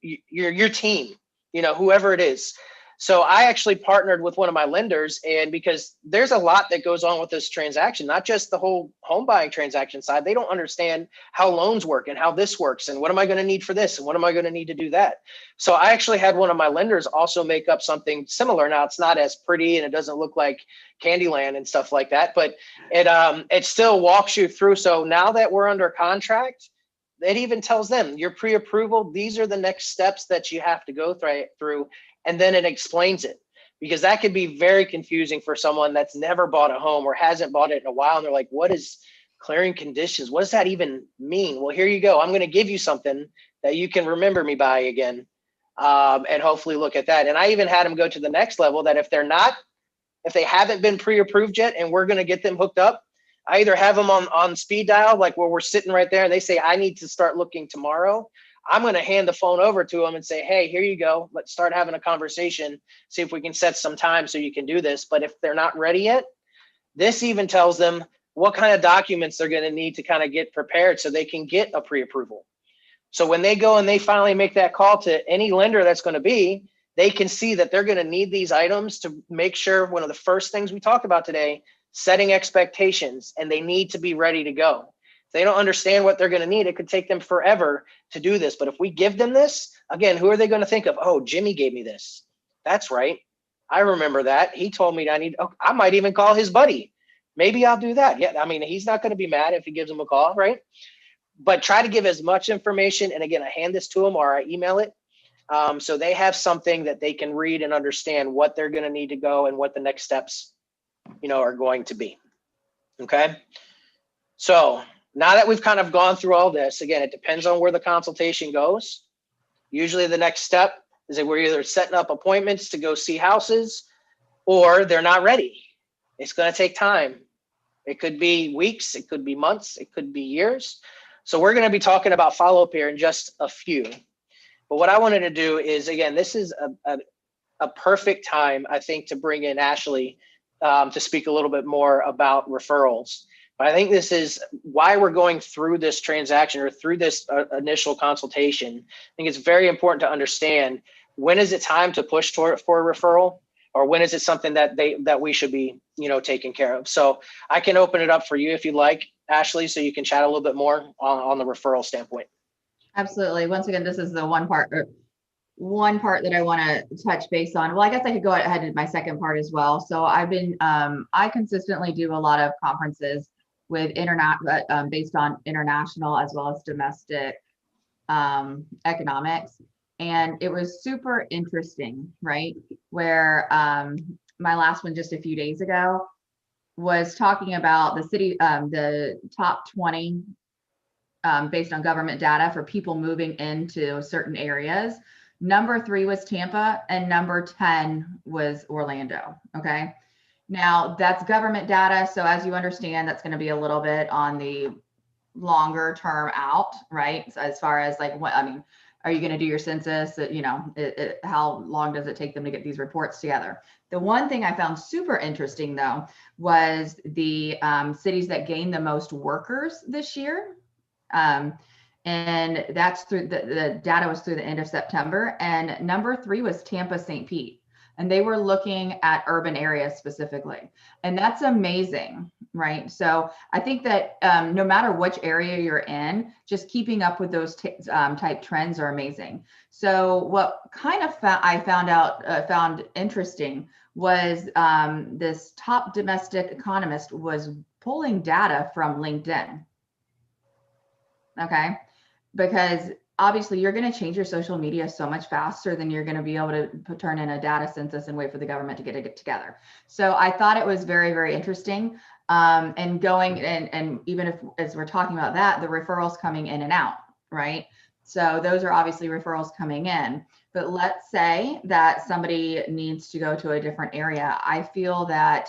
B: your team, whoever it is. So I actually partnered with one of my lenders, and because there's a lot that goes on with this transaction, not just the whole home buying transaction side. They don't understand how loans work and how this works and what am I going to need for this and what am I going to need to do that. So I actually had one of my lenders also make up something similar. Now it's not as pretty and it doesn't look like Candyland and stuff like that, but it still walks you through. So now that we're under contract, it even tells them your pre-approval, these are the next steps that you have to go through. And then it explains it, because that could be very confusing for someone that's never bought a home or hasn't bought it in a while. And they're like, what is clearing conditions? What does that even mean? Well, here you go. I'm going to give you something that you can remember me by again, and hopefully look at that. And I even had them go to the next level, that if they're not if they haven't been pre-approved yet and we're going to get them hooked up, I either have them on speed dial, like where we're sitting right there and they say, I need to start looking tomorrow. I'm going to hand the phone over to them and say, hey, here you go. Let's start having a conversation. See if we can set some time so you can do this. But if they're not ready yet, this even tells them what kind of documents they're going to need to kind of get prepared so they can get a pre-approval. So when they go and they finally make that call to any lender that's going to be, they can see that they're going to need these items to make sure one of the first things we talked about today, setting expectations, and they need to be ready to go. If they don't understand what they're going to need, it could take them forever to do this. But if we give them this, again, who are they going to think of? Oh, Jimmy gave me this. That's right. I remember that. He told me I might even call his buddy. Maybe I'll do that. Yeah, I mean, he's not going to be mad if he gives him a call, right? But try to give as much information. And again, I hand this to them or I email it. So they have something that they can read and understand what they're going to need to go and what the next steps, are going to be. Okay. So now that we've kind of gone through all this, again, it depends on where the consultation goes. Usually the next step is that we're either setting up appointments to go see houses or they're not ready. It's going to take time. It could be weeks, it could be months, it could be years. So we're going to be talking about follow-up here in just a few. But what I wanted to do is, again, this is a perfect time, I think, to bring in Ashley to speak a little bit more about referrals. But I think this is why we're going through this transaction or through this initial consultation. I think it's very important to understand, when is it time to push for a referral, or when is it something that we should be, taking care of? So I can open it up for you if you'd like, Ashley, so you can chat a little bit more on the referral standpoint.
A: Absolutely. Once again, this is the one part that I want to touch base on. Well, I guess I could go ahead to my second part as well. So I've been, I consistently do a lot of conferences with based on international as well as domestic economics. And it was super interesting, right? Where my last one just a few days ago was talking about the top 20 based on government data for people moving into certain areas. Number 3 was Tampa and number 10 was Orlando. Okay. Now that's government data. So as you understand, that's going to be a little bit on the longer term out, right? So as far as like, are you going to do your census? How long does it take them to get these reports together? The one thing I found super interesting though, was the cities that gained the most workers this year. And that's through the data was through the end of September, and number 3 was Tampa, St. Pete. And they were looking at urban areas specifically. And that's amazing, right? So I think that no matter which area you're in, just keeping up with those type trends are amazing. So what kind of I found interesting was this top domestic economist was pulling data from LinkedIn. Okay, because obviously you're going to change your social media so much faster than you're going to be able to turn in a data census and wait for the government to get it together. So I thought it was very, very interesting. And going and even if, as we're talking about that, the referrals coming in and out, right? So those are obviously referrals coming in. But let's say that somebody needs to go to a different area. I feel that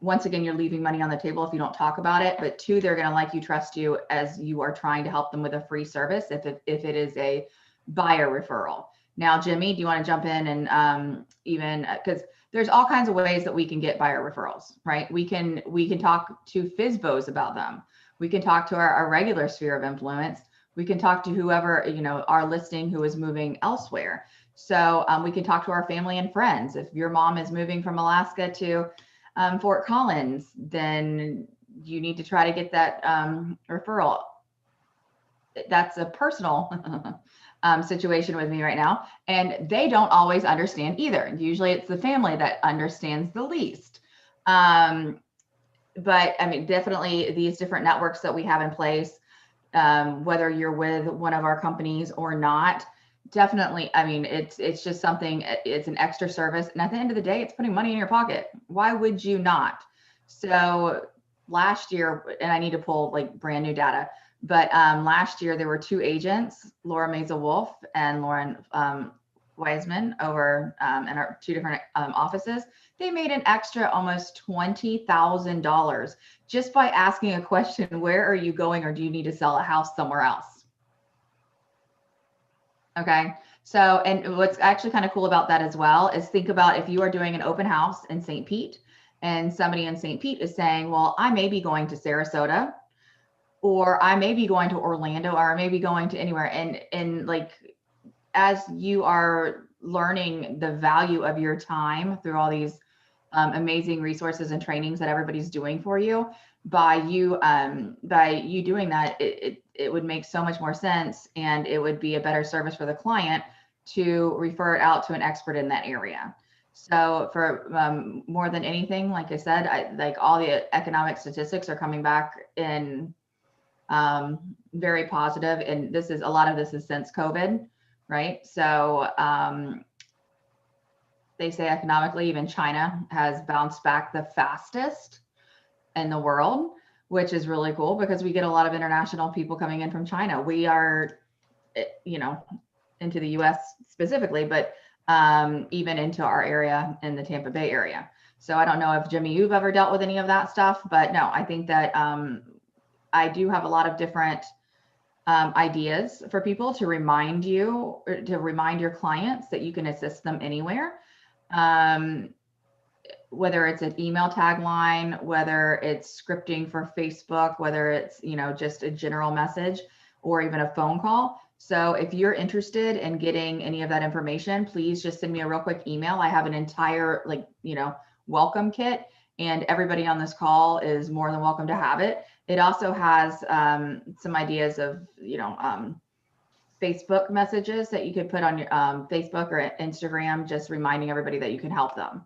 A: once again, you're leaving money on the table if you don't talk about it, but 2, they're going to like you, trust you as you are trying to help them with a free service if it is a buyer referral. Now, Jimmy, do you want to jump in and even, because there's all kinds of ways that we can get buyer referrals, right? We can talk to FSBOs about them. We can talk to our regular sphere of influence. We can talk to whoever, our listing who is moving elsewhere. So we can talk to our family and friends. If your mom is moving from Alaska to Fort Collins, then you need to try to get that referral. That's a personal situation with me right now. And they don't always understand either. Usually it's the family that understands the least. But definitely these different networks that we have in place, whether you're with one of our companies or not, definitely. It's just something, it's an extra service. And at the end of the day, it's putting money in your pocket. Why would you not? So last year, and I need to pull like brand new data, but last year there were 2 agents, Laura Meza Wolf and Lauren Wiseman over in our 2 different offices, they made an extra almost $20,000 just by asking a question, where are you going, or do you need to sell a house somewhere else? Okay. So, and what's actually kind of cool about that as well is think about if you are doing an open house in St. Pete and somebody in St. Pete is saying, well, I may be going to Sarasota, or I may be going to Orlando, or I may be going to anywhere. And like, as you are learning the value of your time through all these amazing resources and trainings that everybody's doing for you, by you doing that, it would make so much more sense, and it would be a better service for the client to refer it out to an expert in that area. So for more than anything, like I said, like all the economic statistics are coming back in very positive, and this is a lot of this is since COVID, right? So they say economically, even China has bounced back the fastest in the world, which is really cool because we get a lot of international people coming in from China. We are, you know, into the US specifically, but even into our area in the Tampa Bay area. So I don't know if Jimmy, you've ever dealt with any of that stuff, but no, I think that I do have a lot of different ideas for people to remind you, or to remind your clients that you can assist them anywhere. Whether it's an email tagline, whether it's scripting for Facebook, whether it's, you know, just a general message or even a phone call. So if you're interested in getting any of that information, please just send me a real quick email. I have an entire, like, you know, welcome kit, and everybody on this call is more than welcome to have it. It also has some ideas of, you know, Facebook messages that you could put on your Facebook or Instagram, just reminding everybody that you can help them.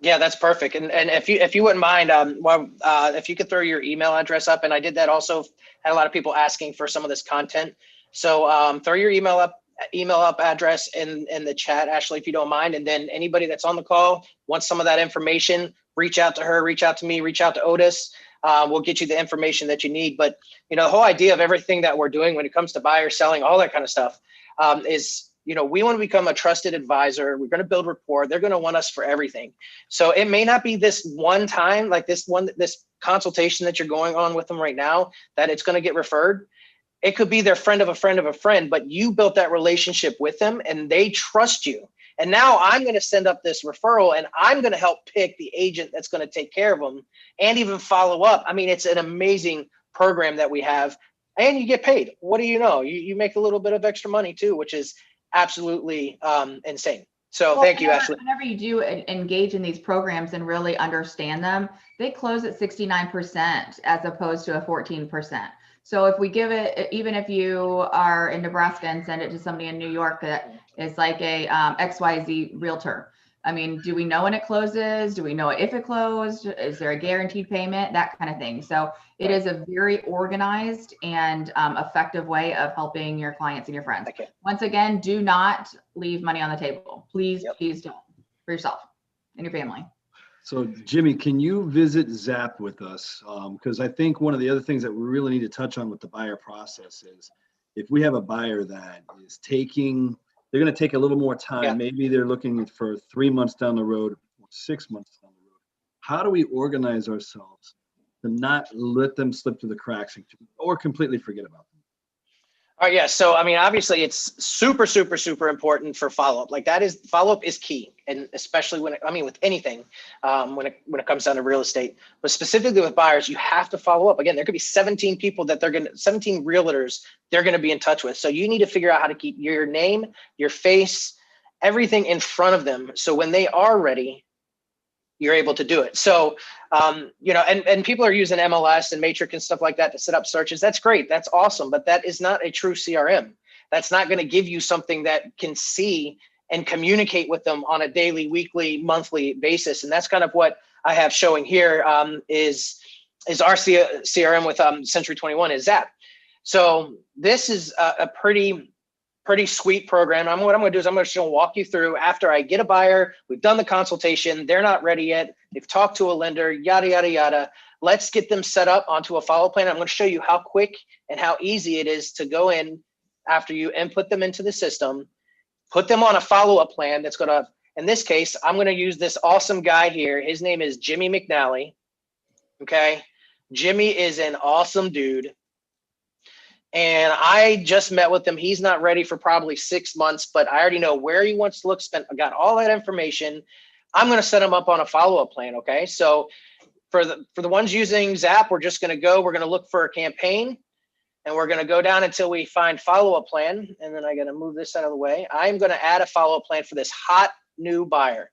B: Yeah, that's perfect. And if you wouldn't mind, if you could throw your email address up, and I did that also, had a lot of people asking for some of this content. So throw your email up address in the chat, Ashley, if you don't mind. And then anybody that's on the call wants some of that information, reach out to her, reach out to me, reach out to Otis. We'll get you the information that you need. But, you know, the whole idea of everything that we're doing when it comes to buyer, selling, all that kind of stuff is, you know, we want to become a trusted advisor. We're going to build rapport. They're going to want us for everything. So it may not be this one time, like this consultation that you're going on with them right now, that it's going to get referred. It could be their friend of a friend of a friend, but you built that relationship with them and they trust you. And now I'm going to send up this referral, and I'm going to help pick the agent that's going to take care of them and even follow up. I mean, it's an amazing program that we have, and you get paid. What do you know? You make a little bit of extra money too, which is absolutely insane. So thank you, Ashley.
A: Whenever you do engage in these programs and really understand them, they close at 69% as opposed to a 14%. So if we give it, even if you are in Nebraska and send it to somebody in New York that is like a XYZ realtor, I mean, do we know when it closes? Do we know if it closed? Is there a guaranteed payment? That kind of thing. So it is a very organized and effective way of helping your clients and your friends.
B: Okay.
A: Once again, do not leave money on the table. Please, please don't, for yourself and your family.
C: So Jimmy, can you visit Zap with us? Because I think one of the other things that we really need to touch on with the buyer process is if we have a buyer that is they're going to take a little more time. Yeah. Maybe they're looking for 3 months down the road, or 6 months down the road. How do we organize ourselves to not let them slip through the cracks or completely forget about them?
B: All right, yeah. So, I mean, obviously it's super, super, super important for follow-up. Like follow-up is key. And especially with anything, when it comes down to real estate, but specifically with buyers, you have to follow up. Again, there could be 17 people 17 realtors they're going to be in touch with. So you need to figure out how to keep your name, your face, everything in front of them. So when they are ready, you're able to do it. So, you know, and people are using MLS and Matrix and stuff like that to set up searches. That's great. That's awesome. But that is not a true CRM. That's not going to give you something that can see and communicate with them on a daily, weekly, monthly basis. And that's kind of what I have showing here is our CRM with Century 21 is Zap. So this is a pretty sweet program. What I'm going to do is I'm just going to walk you through after I get a buyer. We've done the consultation. They're not ready yet. They've talked to a lender, yada, yada, yada. Let's get them set up onto a follow plan. I'm going to show you how quick and how easy it is to go in after you input them into the system, put them on a follow-up plan that's going to, in this case, I'm going to use this awesome guy here. His name is Jimmy McNally. Okay. Jimmy is an awesome dude. And I just met with him. He's not ready for probably 6 months, but I already know where he wants to look. I got all that information. I'm going to set him up on a follow-up plan. Okay. So for the ones using Zap, we're just going to look for a campaign, and we're going to go down until we find follow-up plan. And then I got to move this out of the way. I'm going to add a follow-up plan for this hot new buyer.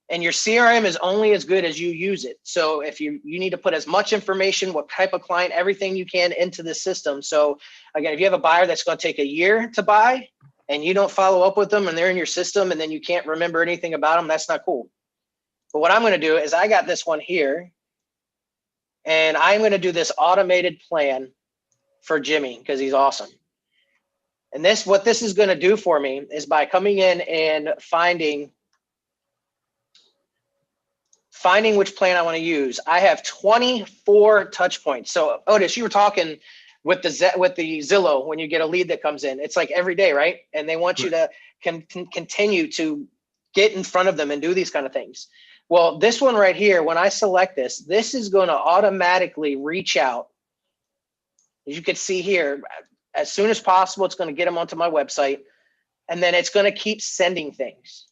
B: And your CRM is only as good as you use it. So if you need to put as much information, what type of client, everything you can into the system. So again, if you have a buyer that's going to take a year to buy and you don't follow up with them and they're in your system and then you can't remember anything about them, that's not cool. But what I'm going to do is I got this one here, and I'm going to do this automated plan for Jimmy because he's awesome. And what this is going to do for me is by coming in and finding which plan I want to use. I have 24 touch points. So Otis, you were talking with the Zillow when you get a lead that comes in. It's like every day, right? And they want you to continue to get in front of them and do these kind of things. Well, this one right here, when I select this is going to automatically reach out. As you can see here, as soon as possible, it's going to get them onto my website. And then it's going to keep sending things.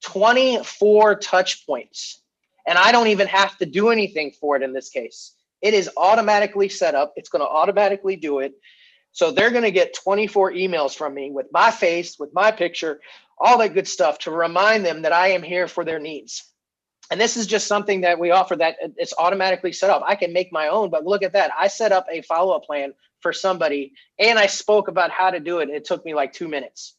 B: 24 touch points. And I don't even have to do anything for it in this case. It is automatically set up. It's going to automatically do it. So they're going to get 24 emails from me with my face, with my picture, all that good stuff to remind them that I am here for their needs. And this is just something that we offer that it's automatically set up. I can make my own, but look at that. I set up a follow-up plan for somebody and I spoke about how to do it. It took me like 2 minutes.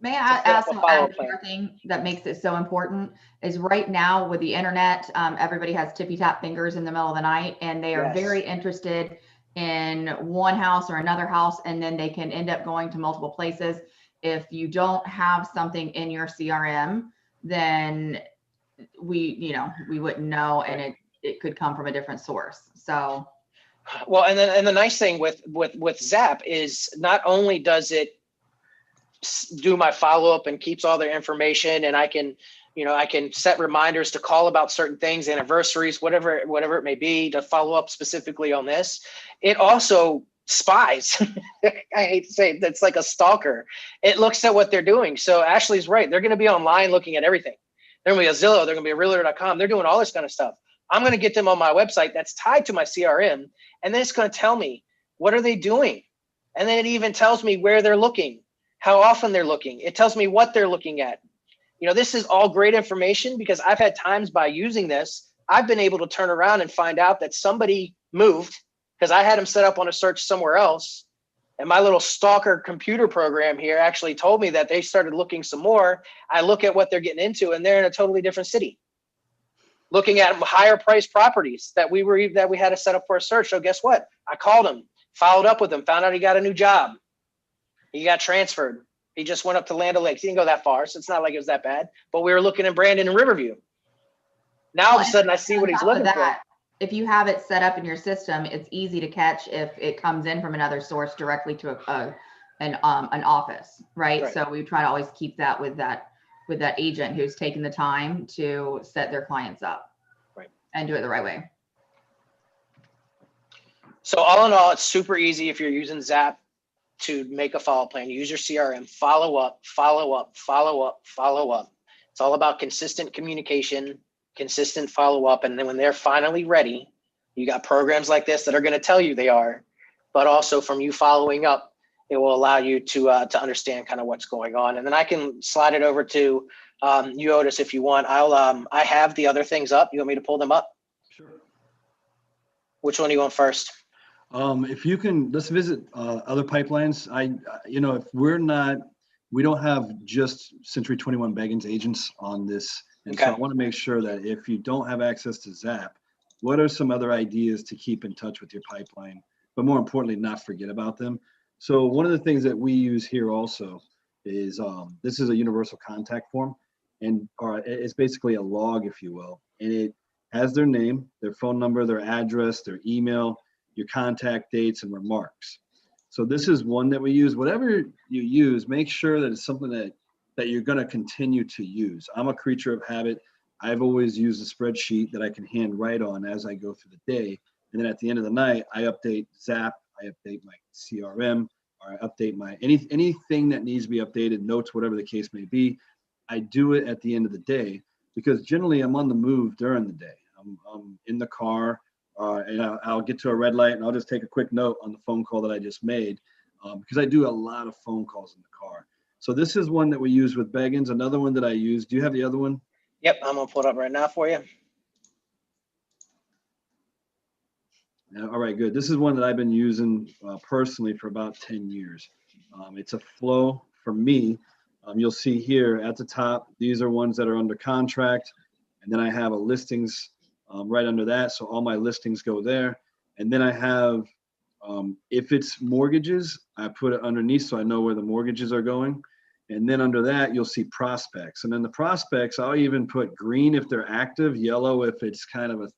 A: May I also add another thing that makes it so important is right now with the internet, everybody has tippy tap fingers in the middle of the night, and they are very interested in one house or another house, and then they can end up going to multiple places. If you don't have something in your CRM, then we wouldn't know, and it could come from a different source. So,
B: well, and the nice thing with Zap is not only does it do my follow-up and keeps all their information, and I can set reminders to call about certain things, anniversaries, whatever it may be, to follow up specifically on this. It also spies. I hate to say it, that's like a stalker. It looks at what they're doing. So Ashley's right. They're going to be online looking at everything. They're going to be a Zillow. They're going to be a realtor.com. They're doing all this kind of stuff. I'm going to get them on my website that's tied to my CRM. And then it's going to tell me, what are they doing? And then it even tells me where they're looking, how often they're looking. It tells me what they're looking at. This is all great information because I've had times by using this, I've been able to turn around and find out that somebody moved because I had them set up on a search somewhere else. And my little stalker computer program here actually told me that they started looking some more. I look at what they're getting into, and they're in a totally different city, looking at higher priced properties that we had to set up for a search. So guess what? I called him, followed up with him, found out he got a new job. He got transferred. He just went up to Land O'Lakes. He didn't go that far, so it's not like it was that bad. But we were looking in Brandon and Riverview. Now all of a sudden I see what he's looking for.
A: If you have it set up in your system, it's easy to catch if it comes in from another source directly to an office, right? So we try to always keep that with that agent who's taking the time to set their clients up, and do it the right way.
B: So all in all, it's super easy if you're using Zap to make a follow plan. Use your CRM, follow up. It's all about consistent communication, consistent follow up. And then when they're finally ready, you got programs like this that are going to tell you they are, but also from you following up, it will allow you to understand kind of what's going on. And then I can slide it over to you, Otis, if you want. I have the other things up. You want me to pull them up?
C: Sure.
B: Which one do you want first?
C: If you can, let's visit other pipelines. If we don't have just Century 21 Beggins agents on this. And so I want to make sure that if you don't have access to Zap, what are some other ideas to keep in touch with your pipeline, but more importantly, not forget about them? So one of the things that we use here also is this is a universal contact form, and it's basically a log, if you will, and it has their name, their phone number, their address, their email, your contact dates, and remarks. So this is one that we use. Whatever you use, make sure that it's something that you're going to continue to use. I'm a creature of habit. I've always used a spreadsheet that I can hand write on as I go through the day. And then at the end of the night, I update Zap, I update my CRM, or I update my anything that needs to be updated, notes, whatever the case may be. I do it at the end of the day because generally I'm on the move during the day. I'm in the car, and I'll get to a red light and I'll just take a quick note on the phone call that I just made because I do a lot of phone calls in the car. So this is one that we use with Beggins. Another one that I use. Do you have the other one?
B: Yep, I'm gonna pull it up right now for you.
C: All right, good. This is one that I've been using personally for about 10 years. It's a flow for me. You'll see here at the top, these are ones that are under contract. And then I have a listings right under that. So all my listings go there. And then I have, if it's mortgages, I put it underneath so I know where the mortgages are going. And then under that, you'll see prospects. And then the prospects, I'll even put green if they're active, yellow if it's kind of a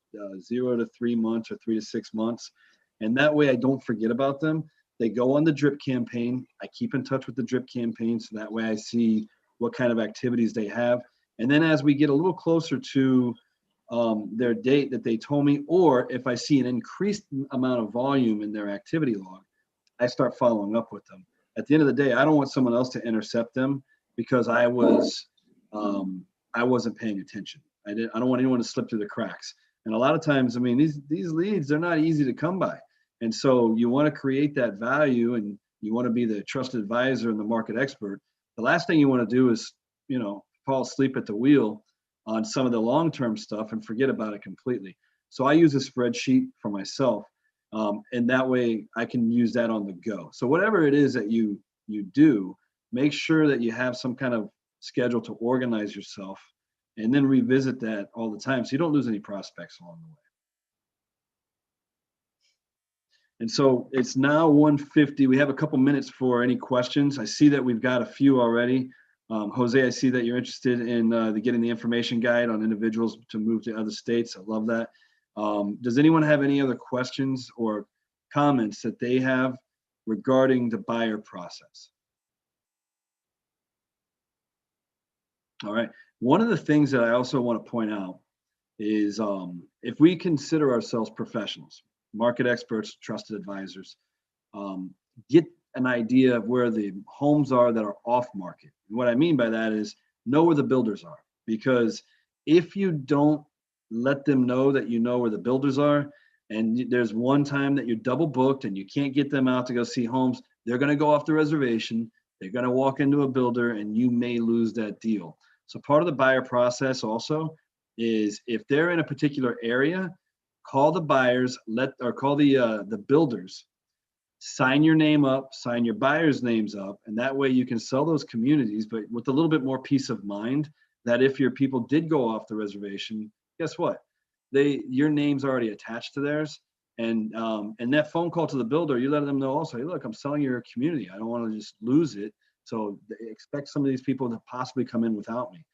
C: 0 to 3 months or 3 to 6 months. And that way I don't forget about them. They go on the drip campaign. I keep in touch with the drip campaign. So that way I see what kind of activities they have. And then as we get a little closer to their date that they told me, or if I see an increased amount of volume in their activity log, I start following up with them. At the end of the day, I don't want someone else to intercept them because I wasn't paying attention. I don't want anyone to slip through the cracks. And a lot of times, I mean, these leads, they're not easy to come by. And so you want to create that value and you want to be the trusted advisor and the market expert. The last thing you want to do is, fall asleep at the wheel on some of the long-term stuff and forget about it completely. So I use a spreadsheet for myself. And that way I can use that on the go. So whatever it is that you do, make sure that you have some kind of schedule to organize yourself and then revisit that all the time so you don't lose any prospects along the way. And so it's now 1:50. We have a couple minutes for any questions. I see that we've got a few already. Jose, I see that you're interested in getting the information guide on individuals to move to other states. I love that. Does anyone have any other questions or comments that they have regarding the buyer process? All right. One of the things that I also want to point out is if we consider ourselves professionals, market experts, trusted advisors, get an idea of where the homes are that are off market. And what I mean by that is know where the builders are, because if you don't let them know that you know where the builders are, and there's one time that you're double booked and you can't get them out to go see homes, they're going to go off the reservation. They're going to walk into a builder and you may lose that deal. So part of the buyer process also is if they're in a particular area, call the buyers, call the builders, sign your name up, sign your buyers' names up, and that way you can sell those communities, but with a little bit more peace of mind that if your people did go off the reservation, guess what? Your name's already attached to theirs. And that phone call to the builder, you let them know also, hey, look, I'm selling your community. I don't want to just lose it. So expect some of these people to possibly come in without me.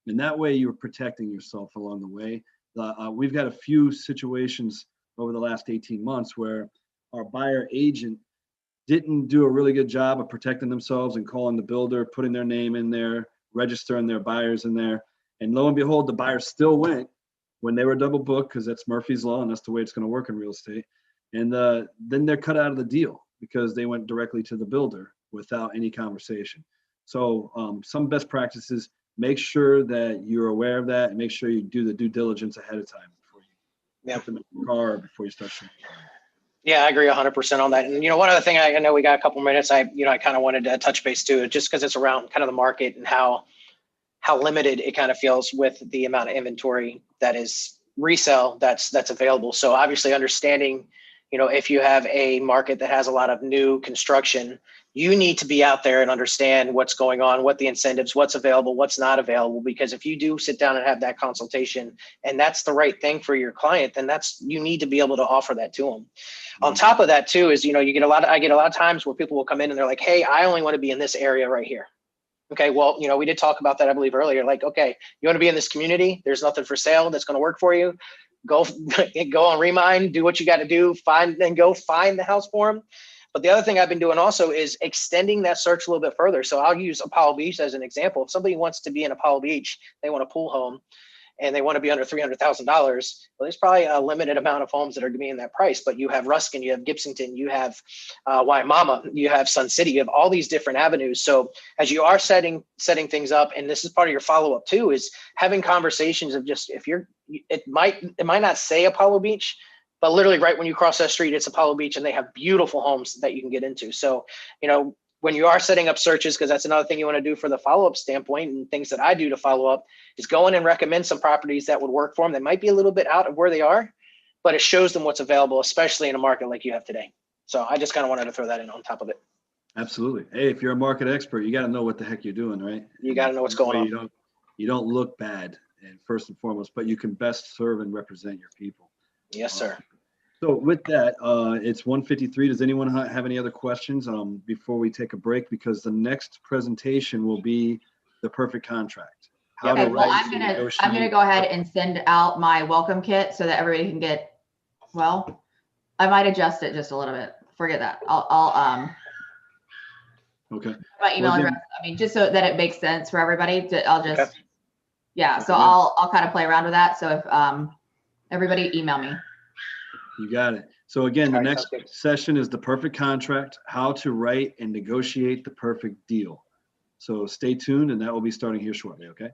C: And that way you're protecting yourself along the way. We've got a few situations over the last 18 months where our buyer agent didn't do a really good job of protecting themselves and calling the builder, putting their name in there, registering their buyers in there. And lo and behold, the buyer still went when they were double booked, because that's Murphy's Law and that's the way it's going to work in real estate. And then they're cut out of the deal because they went directly to the builder without any conversation. So some best practices, make sure that you're aware of that and make sure you do the due diligence ahead of time before you put them in the car or before you start shooting.
B: Yeah, I agree 100% on that. And, one other thing, I know we got a couple minutes. I kind of wanted to touch base too, just because it's around kind of the market and how limited it kind of feels with the amount of inventory that is resale that's available. So obviously understanding, if you have a market that has a lot of new construction, you need to be out there and understand what's going on, what the incentives, what's available, what's not available. Because if you do sit down and have that consultation and that's the right thing for your client, then you need to be able to offer that to them. Mm-hmm. On top of that too is, I get a lot of times where people will come in and they're like, hey, I only want to be in this area right here. Okay, well, we did talk about that, I believe, earlier. Like, okay, you want to be in this community, there's nothing for sale that's going to work for you. Go on Remind, do what you got to do, find the house for them. But the other thing I've been doing also is extending that search a little bit further. So I'll use Apollo Beach as an example. If somebody wants to be in Apollo Beach, they want a pool home, and they want to be under $300,000, well, there's probably a limited amount of homes that are going to be in that price. But you have Ruskin, you have Gibsonton, you have Waimama, you have Sun City, you have all these different avenues. So as you are setting things up, and this is part of your follow-up too, is having conversations of just, if you're, it might not say Apollo Beach, but literally right when you cross that street, it's Apollo Beach, and they have beautiful homes that you can get into. So, you know, when you are setting up searches, because that's another thing you want to do for the follow-up standpoint, and things that I do to follow up, is go in and recommend some properties that would work for them. That might be a little bit out of where they are, but it shows them what's available, especially in a market like you have today. So I just kind of wanted to throw that in on top of it.
C: Absolutely. Hey, if you're a market expert, you got to know what the heck you're doing, right?
B: You got to know what's going on.
C: You don't look bad, and first and foremost, but you can best serve and represent your people.
B: Yes, sir.
C: So with that, it's 1:53. Does anyone have any other questions before we take a break? Because the next presentation will be the perfect contract.
A: Okay, well, I'm gonna go ahead and send out my welcome kit so that everybody can get. Well, I might adjust it just a little bit. Forget that. I'll
C: Okay.
A: my email address. I mean, just so that it makes sense for everybody. I'll just.
B: Okay.
A: Yeah. So I'll kind of play around with that. So if everybody email me.
C: You got it. So again, the next session is the perfect contract, how to write and negotiate the perfect deal. So stay tuned, and that will be starting here shortly, okay?